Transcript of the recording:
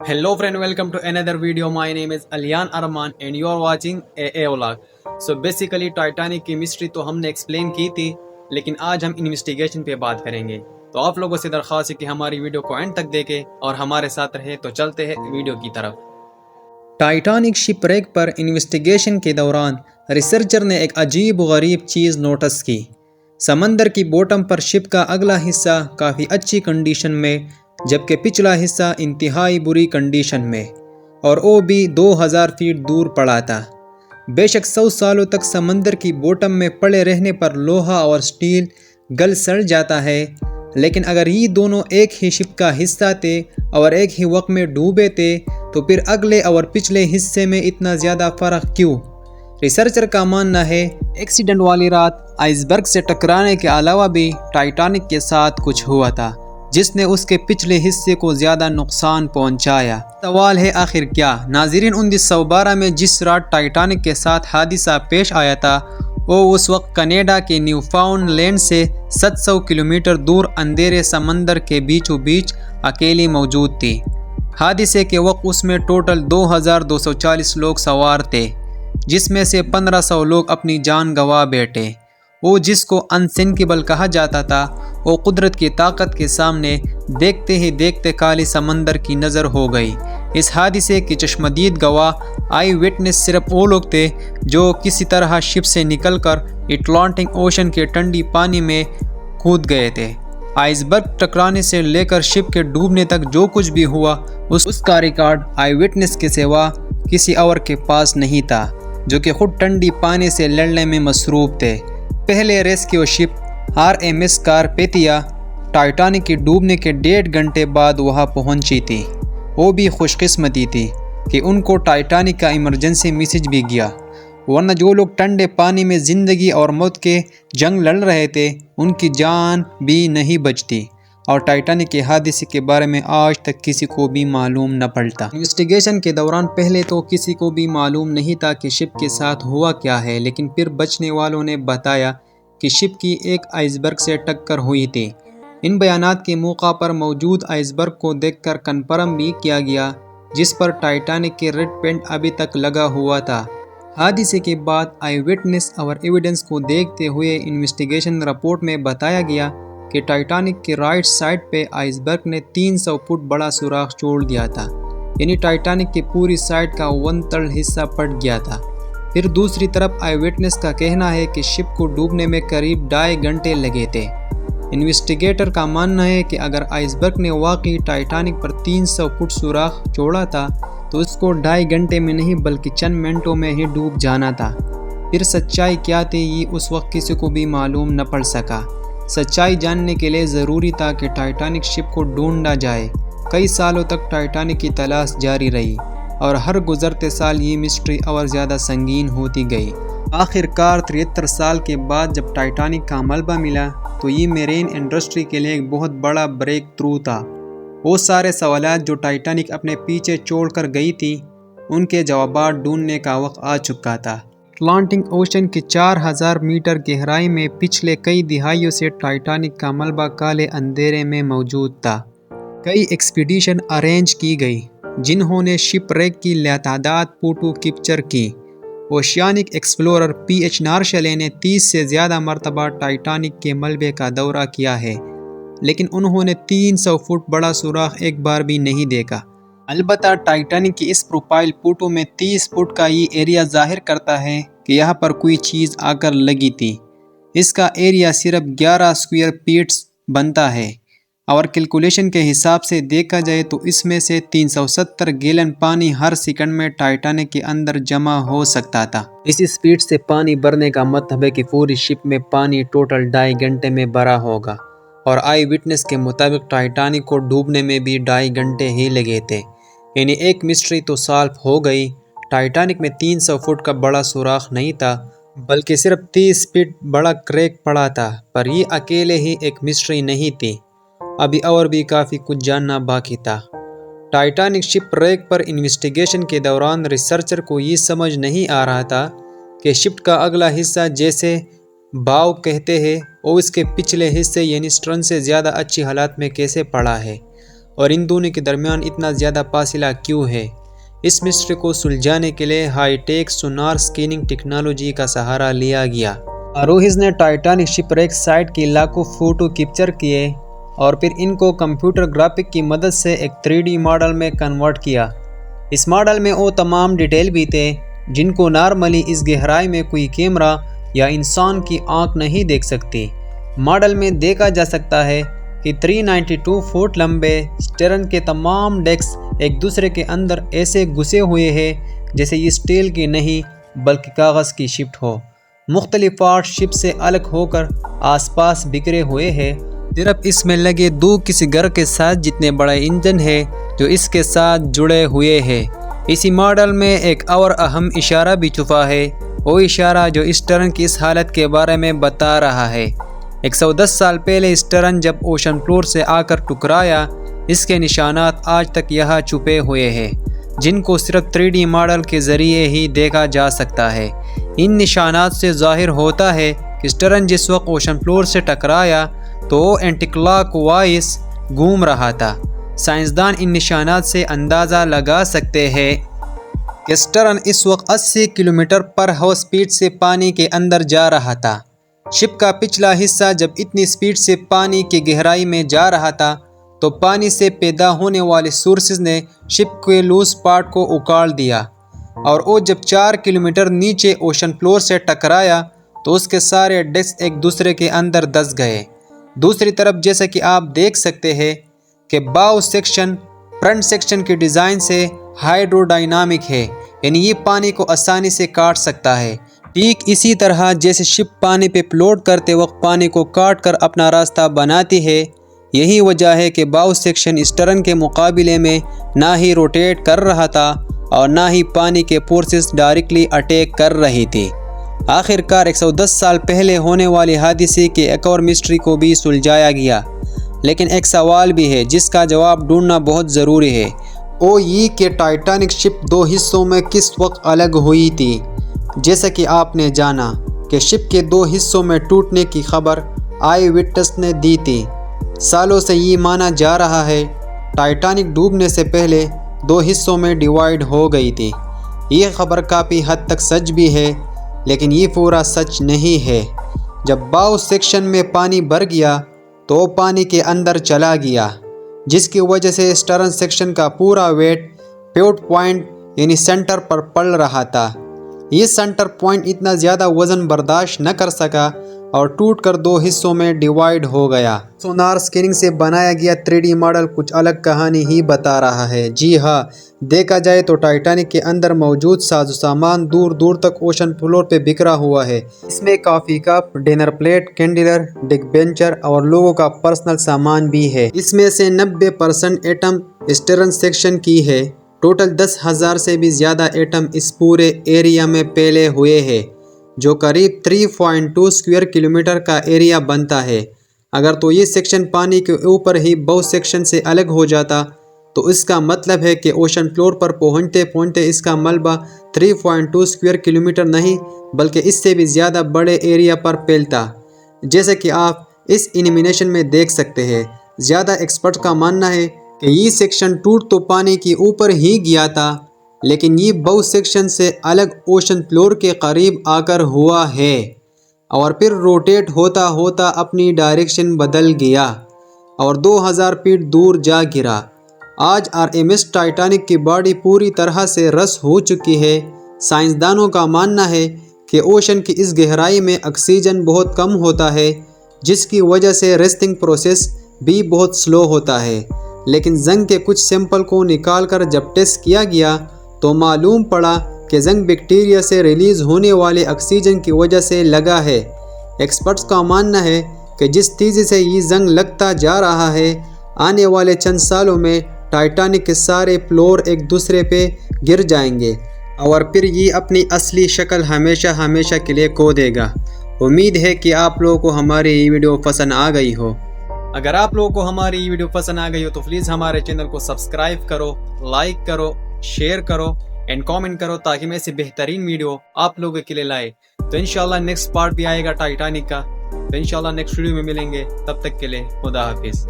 Hello friend, welcome to another video. My name is Alian Arman and you are watching AA Vlog. So basically Titanic की mystery तो हमने explain की थी, लेकिन आज हम इन्वेस्टिगेशन पे बात करेंगे। तो आप लोगों से दरख्वास्त है कि हमारी वीडियो को एंड तक देखें और हमारे साथ रहे। तो चलते हैं वीडियो की तरफ। टाइटैनिक शिपरेक पर इन्वेस्टिगेशन के दौरान रिसर्चर ने एक अजीब व गरीब चीज़ नोटिस की। समंदर की बॉटम पर शिप का अगला हिस्सा काफ़ी अच्छी कंडीशन में, जबकि पिछला हिस्सा इंतहाई बुरी कंडीशन में, और वो भी 2000 फीट दूर पड़ा था। बेशक 100 सालों तक समंदर की बॉटम में पड़े रहने पर लोहा और स्टील गल सड़ जाता है, लेकिन अगर ये दोनों एक ही शिप का हिस्सा थे और एक ही वक्त में डूबे थे, तो फिर अगले और पिछले हिस्से में इतना ज़्यादा फ़र्क क्यों? रिसर्चर का मानना है एक्सीडेंट वाली रात आइसबर्ग से टकराने के अलावा भी टाइटैनिक के साथ कुछ हुआ था, जिसने उसके पिछले हिस्से को ज़्यादा नुकसान पहुंचाया। सवाल है आखिर क्या? नाज़रीन, 1912 में जिस रात टाइटैनिक के साथ हादसा पेश आया था, वो उस वक्त कनाडा के न्यूफाउंडलैंड से 700 किलोमीटर दूर अंधेरे समंदर के बीचों बीच अकेली मौजूद थी। हादसे के वक्त उसमें टोटल 2240 लोग सवार थे, जिसमें से 1500 लोग अपनी जान गंवा बैठे। वो जिसको अनसिंकेबल कहा जाता था, वो कुदरत की ताकत के सामने देखते ही देखते काली समंदर की नज़र हो गई। इस हादसे की चश्मदीद गवाह आई विटनेस सिर्फ वो लोग थे जो किसी तरह शिप से निकलकर अटलांटिक ओशन के ठंडी पानी में कूद गए थे। आइसबर्ग टकराने से लेकर शिप के डूबने तक जो कुछ भी हुआ, उसका रिकॉर्ड आई विटनेस के सिवा किसी और के पास नहीं था, जो कि खुद ठंडी पानी से लड़ने में मसरूफ़ थे। पहले रेस्क्यू शिप RMS कारपेथिया टाइटैनिक के डूबने के 1.5 घंटे बाद वहां पहुंची थी। वो भी खुशकिस्मती थी कि उनको टाइटैनिक का इमरजेंसी मैसेज भी गया, वरना जो लोग ठंडे पानी में ज़िंदगी और मौत के जंग लड़ रहे थे, उनकी जान भी नहीं बचती, और टाइटैनिक के हादसे के बारे में आज तक किसी को भी मालूम न पड़ता। इन्वेस्टिगेशन के दौरान पहले तो किसी को भी मालूम नहीं था कि शिप के साथ हुआ क्या है, लेकिन फिर बचने वालों ने बताया कि शिप की एक आइसबर्ग से टक्कर हुई थी। इन बयानात के मौका पर मौजूद आइसबर्ग को देखकर कन्फर्म भी किया गया, जिस पर टाइटैनिक के रेड पेंट अभी तक लगा हुआ था। हादसे के बाद आई विटनेस और एविडेंस को देखते हुए इन्वेस्टिगेशन रिपोर्ट में बताया गया कि टाइटैनिक के राइट साइड पे आइसबर्ग ने 300 फुट बड़ा सुराख छोड़ दिया था, यानी टाइटैनिक की पूरी साइड का 1/3 हिस्सा फट गया था। फिर दूसरी तरफ आई विटनेस का कहना है कि शिप को डूबने में करीब 2.5 घंटे लगे थे। इन्वेस्टिगेटर का मानना है कि अगर आइसबर्ग ने वाकई टाइटैनिक पर 300 फुट सुराख छोड़ा था, तो उसको 2.5 घंटे में नहीं बल्कि चंद मिनटों में ही डूब जाना था। फिर सच्चाई क्या थी, ये उस वक्त किसी को भी मालूम न पड़ सका। सच्चाई जानने के लिए ज़रूरी था कि टाइटैनिक शिप को ढूंढा जाए। कई सालों तक टाइटैनिक की तलाश जारी रही, और हर गुज़रते साल ये मिस्ट्री और ज़्यादा संगीन होती गई। आखिरकार 73 साल के बाद जब टाइटैनिक का मलबा मिला, तो ये मेरीन इंडस्ट्री के लिए एक बहुत बड़ा ब्रेक थ्रू था। वो सारे सवालात जो टाइटैनिक अपने पीछे छोड़कर गई थी, उनके जवाबात ढूंढने का वक्त आ चुका था। अटलांटिक ओशन की 4000 मीटर गहराई में पिछले कई दिहाइयों से टाइटैनिक का मलबा काले अंधेरे में मौजूद था। कई एक्सपीडिशन अरेंज की गई, जिन्होंने शिपरेक की लातादाद फोटो कैप्चर की। ओशियानिक एक्सप्लोरर PH नार्शले ने 30 से ज़्यादा मरतबा टाइटैनिक के मलबे का दौरा किया है, लेकिन उन्होंने 300 फुट बड़ा सुराख एक बार भी नहीं देखा। अलबत्ता टाइटैनिक की इस प्रोफाइल फोटो में 30 फुट का ये एरिया जाहिर करता है कि यहाँ पर कोई चीज़ आकर लगी थी। इसका एरिया सिर्फ 11 स्क्वायर फीट्स बनता है, और कैलकुलेशन के हिसाब से देखा जाए तो इसमें से 370 गैलन पानी हर सेकंड में टाइटैनिक के अंदर जमा हो सकता था। इस स्पीड से पानी भरने का मतलब है कि पूरी शिप में पानी टोटल 2.5 घंटे में भरा होगा, और आई विटनेस के मुताबिक टाइटैनिक को डूबने में भी 2.5 घंटे ही लगे थे। यानी एक मिस्ट्री तो सॉल्व हो गई। टाइटैनिक में 300 फुट का बड़ा सुराख नहीं था, बल्कि सिर्फ 30 फीट बड़ा क्रैक पड़ा था। पर ये अकेले ही एक मिस्ट्री नहीं थी, अभी और भी काफ़ी कुछ जानना बाकी था। टाइटैनिक शिपरेक पर इन्वेस्टिगेशन के दौरान रिसर्चर को ये समझ नहीं आ रहा था कि शिप का अगला हिस्सा, जैसे बाव कहते हैं, और इसके पिछले हिस्से यानी स्टर्न से ज़्यादा अच्छी हालात में कैसे पड़ा है। اور ان دونوں کے درمیان اتنا زیادہ فاصلہ کیوں ہے؟ اس مسٹری کو سلجھانے کے لیے high tech sonar scanning technology کا سہارا لیا گیا۔ آروہز نے ٹائٹینک شپ ریک سائٹ کی لاکھوں فوٹو کیپچر کیے اور پھر ان کو کمپیوٹر گرافک کی مدد سے ایک 3D ماڈل میں کنورٹ کیا۔ اس ماڈل میں وہ تمام ڈیٹیل بھی تھے جن کو نارملی اس گہرائی میں کوئی کیمرہ یا انسان کی آنکھ نہیں دیکھ سکتی۔ ماڈل میں دیکھا جا سکتا ہے کہ 392 فٹ لمبے اسٹرن کے تمام ڈیکس ایک دوسرے کے اندر ایسے گھسے ہوئے ہیں جیسے یہ اسٹیل کی نہیں بلکہ کاغذ کی شپ ہو۔ مختلف پارٹ شپ سے الگ ہو کر آس پاس بکھرے ہوئے ہیں۔ صرف اس میں لگے دو کسی گھر کے ساتھ جتنے بڑے انجن ہے جو اس کے ساتھ جڑے ہوئے ہیں۔ اسی ماڈل میں ایک اور اہم اشارہ بھی چھپا ہے، وہ اشارہ جو اس ٹرن کی اس حالت کے بارے میں بتا رہا ہے۔ 110 سال پہلے اس ٹرن جب اوشن فلور سے آ کر ٹکرایا، اس کے نشانات آج تک یہاں چھپے ہوئے ہیں جن کو صرف 3D ماڈل کے ذریعے ہی دیکھا جا سکتا ہے۔ ان نشانات سے ظاہر ہوتا ہے کہ اس ٹرن جس وقت اوشن فلور سے ٹکرایا تو وہ اینٹی کلاک وائز گھوم رہا تھا۔ سائنسدان ان نشانات سے اندازہ لگا سکتے ہیں کہ اس ٹرن اس وقت 80 کلومیٹر پر ہاور سپیڈ سے پانی کے اندر جا رہا تھا۔ شپ کا پچھلا حصہ جب اتنی سپیڈ سے پانی کی گہرائی میں جا رہا تھا تو پانی سے پیدا ہونے والے سورسز نے شپ کے لوز پارٹ کو اکاڑ دیا، اور وہ جب 4 کلومیٹر نیچے اوشن فلور سے ٹکرایا تو اس کے سارے ڈیکس ایک دوسرے کے اندر دس گئے۔ دوسری طرف جیسا کہ آپ دیکھ سکتے ہیں کہ باؤ سیکشن فرنٹ سیکشن کی ڈیزائن سے ہائیڈرو ڈائنامک ہے، یعنی یہ پانی کو آسانی سے کاٹ سکتا ہے، ٹھیک اسی طرح جیسے شپ پانی پہ فلوٹ کرتے وقت پانی کو کاٹ کر اپنا راستہ بناتی ہے۔ یہی وجہ ہے کہ باؤ سیکشن اس ٹرن کے مقابلے میں نہ ہی روٹیٹ کر رہا تھا اور نہ ہی پانی کے فورسز ڈائریکٹلی اٹیک کر رہی تھی۔ آخر کار 110 سال پہلے ہونے والی حادثے کے ایک اور مسٹری کو بھی سلجھایا گیا، لیکن ایک سوال بھی ہے جس کا جواب ڈھونڈنا بہت ضروری ہے، وہ یہ کہ ٹائٹینک شپ دو حصوں میں کس وقت الگ ہوئی تھی۔ جیسا کہ آپ نے جانا کہ شپ کے دو حصوں میں ٹوٹنے کی خبر آئی وٹنس نے دی تھی۔ سالوں سے یہ مانا جا رہا ہے ٹائٹینک ڈوبنے سے پہلے دو حصوں میں ڈیوائیڈ ہو گئی تھی۔ یہ خبر کافی حد تک سچ بھی ہے، لیکن یہ پورا سچ نہیں ہے۔ جب باؤ سیکشن میں پانی بھر گیا تو وہ پانی کے اندر چلا گیا، جس کی وجہ سے اسٹرن سیکشن کا پورا ویٹ پیوٹ پوائنٹ یعنی سینٹر پر پڑ رہا تھا۔ یہ سینٹر پوائنٹ اتنا زیادہ وزن برداشت نہ کر سکا اور ٹوٹ کر دو حصوں میں ڈیوائیڈ ہو گیا۔ سونار اسکیننگ سے بنایا گیا 3D ماڈل کچھ الگ کہانی ہی بتا رہا ہے۔ جی ہاں، دیکھا جائے تو ٹائٹینک کے اندر موجود ساز و سامان دور دور تک اوشن فلور پہ بکھرا ہوا ہے۔ اس میں کافی کپ، ڈنر پلیٹ، کینڈلر، ڈیک بینچر اور لوگوں کا پرسنل سامان بھی ہے۔ اس میں سے 90% ایٹم اسٹرن سیکشن کی ہے۔ ٹوٹل 10,000 سے بھی زیادہ ایٹم اس پورے ایریا میں پھیلے ہوئے ہیں، جو قریب 3.2 اسکوائر کلومیٹر کا ایریا بنتا ہے۔ اگر تو یہ سیکشن پانی کے اوپر ہی باؤ سیکشن سے الگ ہو جاتا تو اس کا مطلب ہے کہ اوشن فلور پر پہنچتے پہنچتے اس کا ملبہ 3.2 اسکوائر کلومیٹر نہیں بلکہ اس سے بھی زیادہ بڑے ایریا پر پھیلتا، جیسا کہ آپ اس اینیمیشن میں دیکھ سکتے ہیں۔ زیادہ ایکسپرٹ کا ماننا ہے کہ یہ سیکشن ٹوٹ تو پانی کے اوپر ہی گیا تھا، لیکن یہ باؤ سیکشن سے الگ اوشن فلور کے قریب آ کر ہوا ہے اور پھر روٹیٹ ہوتا ہوتا اپنی ڈائریکشن بدل گیا اور 2000 فیٹ دور جا گرا۔ آج RMS ٹائٹینک کی باڈی پوری طرح سے رس ہو چکی ہے۔ سائنسدانوں کا ماننا ہے کہ اوشن کی اس گہرائی میں آکسیجن بہت کم ہوتا ہے، جس کی وجہ سے ریسٹنگ پروسیس بھی بہت سلو ہوتا ہے۔ لیکن زنک کے کچھ سیمپل کو نکال کر جب ٹیسٹ کیا گیا تو معلوم پڑا کہ زنک بیکٹیریا سے ریلیز ہونے والے آکسیجن کی وجہ سے لگا ہے۔ ایکسپرٹس کا ماننا ہے کہ جس تیزی سے یہ زنگ لگتا جا رہا ہے، آنے والے چند سالوں میں ٹائٹینک کے سارے فلور ایک دوسرے پہ گر جائیں گے اور پھر یہ اپنی اصلی شکل ہمیشہ کے لیے کھو دے گا۔ امید ہے کہ آپ لوگوں کو ہماری یہ ویڈیو پسند آ گئی ہو۔ اگر آپ لوگوں کو ہماری یہ ویڈیو پسند آ گئی ہو تو پلیز ہمارے چینل کو سبسکرائب کرو، لائک کرو، شیئر کرو اینڈ کامنٹ کرو تاکہ میں سے بہترین ویڈیو آپ لوگوں کے لیے لائے۔ تو انشاءاللہ نیکسٹ پارٹ بھی آئے گا ٹائٹینک کا، تو انشاءاللہ نیکسٹ ویڈیو میں ملیں گے۔ تب تک کے لیے خدا حافظ۔